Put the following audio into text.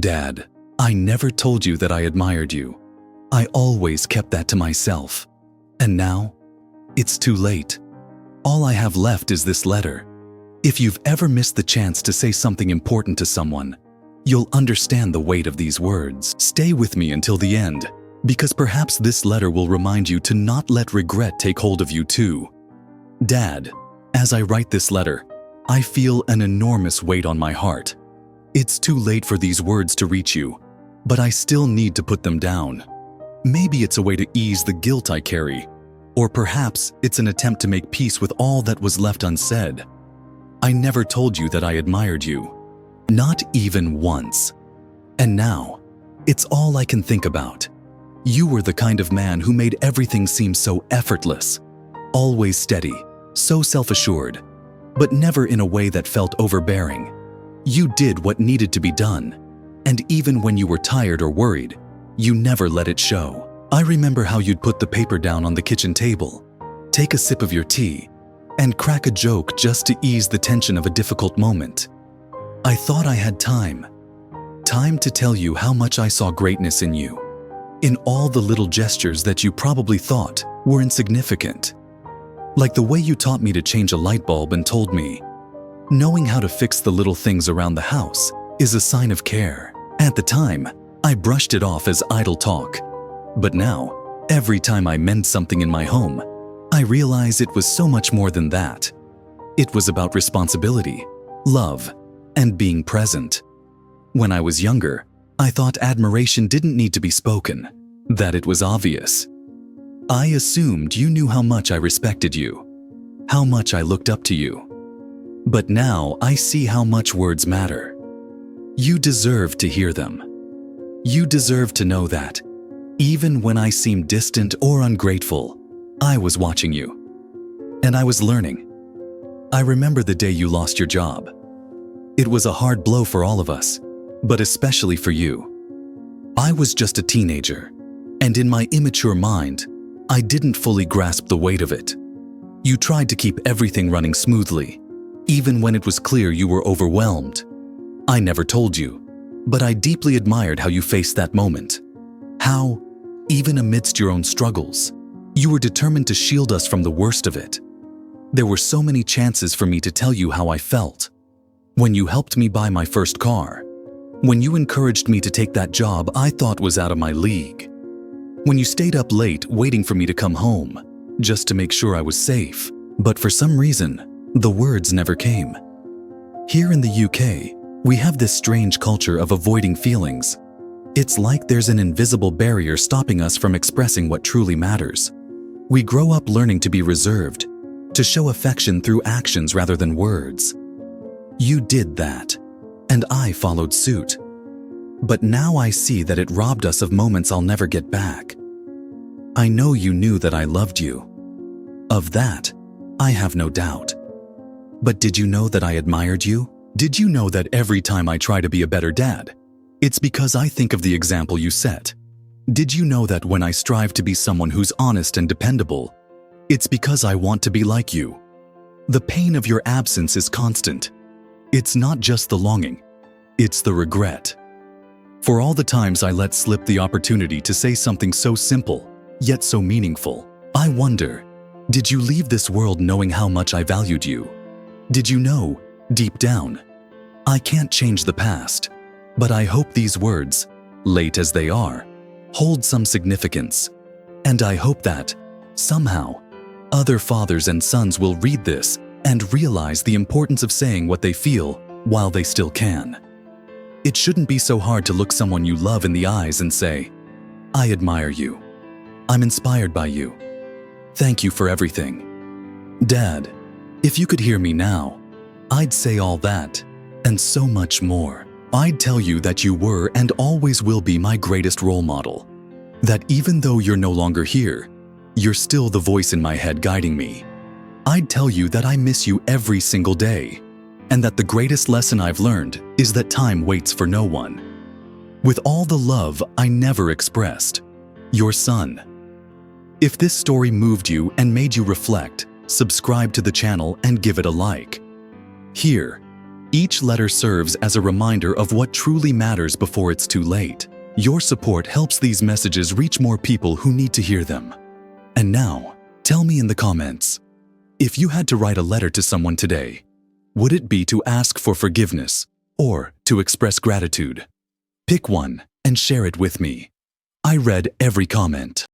Dad, I never told you that I admired you. I always kept that to myself. And now, it's too late. All I have left is this letter. If you've ever missed the chance to say something important to someone, you'll understand the weight of these words. Stay with me until the end, because perhaps this letter will remind you to not let regret take hold of you too. Dad, as I write this letter, I feel an enormous weight on my heart. It's too late for these words to reach you, but I still need to put them down. Maybe it's a way to ease the guilt I carry, or perhaps it's an attempt to make peace with all that was left unsaid. I never told you that I admired you, not even once. And now, it's all I can think about. You were the kind of man who made everything seem so effortless, always steady, so self-assured, but never in a way that felt overbearing. You did what needed to be done, and even when you were tired or worried, you never let it show. I remember how you'd put the paper down on the kitchen table, take a sip of your tea, and crack a joke just to ease the tension of a difficult moment. I thought I had time to tell you how much I saw greatness in you, in all the little gestures that you probably thought were insignificant. Like the way you taught me to change a light bulb and told me, knowing how to fix the little things around the house is a sign of care. At the time, I brushed it off as idle talk. But now, every time I mend something in my home, I realize it was so much more than that. It was about responsibility, love, and being present. When I was younger, I thought admiration didn't need to be spoken, that it was obvious. I assumed you knew how much I respected you, how much I looked up to you. But now I see how much words matter. You deserve to hear them. You deserve to know that, even when I seemed distant or ungrateful, I was watching you. And I was learning. I remember the day you lost your job. It was a hard blow for all of us, but especially for you. I was just a teenager, and in my immature mind, I didn't fully grasp the weight of it. You tried to keep everything running smoothly, even when it was clear you were overwhelmed. I never told you, but I deeply admired how you faced that moment. How, even amidst your own struggles, you were determined to shield us from the worst of it. There were so many chances for me to tell you how I felt. When you helped me buy my first car, when you encouraged me to take that job I thought was out of my league, when you stayed up late waiting for me to come home, just to make sure I was safe, but for some reason, the words never came. Here in the UK, we have this strange culture of avoiding feelings. It's like there's an invisible barrier stopping us from expressing what truly matters. We grow up learning to be reserved, to show affection through actions rather than words. You did that, and I followed suit. But now I see that it robbed us of moments I'll never get back. I know you knew that I loved you. Of that, I have no doubt. But did you know that I admired you? Did you know that every time I try to be a better dad, it's because I think of the example you set? Did you know that when I strive to be someone who's honest and dependable, it's because I want to be like you? The pain of your absence is constant. It's not just the longing, it's the regret. For all the times I let slip the opportunity to say something so simple, yet so meaningful, I wonder, did you leave this world knowing how much I valued you? Did you know, deep down, I can't change the past, but I hope these words, late as they are, hold some significance. And I hope that, somehow, other fathers and sons will read this and realize the importance of saying what they feel while they still can. It shouldn't be so hard to look someone you love in the eyes and say, I admire you. I'm inspired by you. Thank you for everything. Dad, if you could hear me now, I'd say all that and so much more. I'd tell you that you were and always will be my greatest role model. That even though you're no longer here, you're still the voice in my head guiding me. I'd tell you that I miss you every single day, and that the greatest lesson I've learned is that time waits for no one. With all the love I never expressed, your son. If this story moved you and made you reflect, subscribe to the channel and give it a like. Here, Each letter serves as a reminder of what truly matters before it's too late. Your support helps these messages reach more people who need to hear them. And now, tell me in the comments, if you had to write a letter to someone today, would it be to ask for forgiveness or to express gratitude? Pick one and share it with me. I read every comment.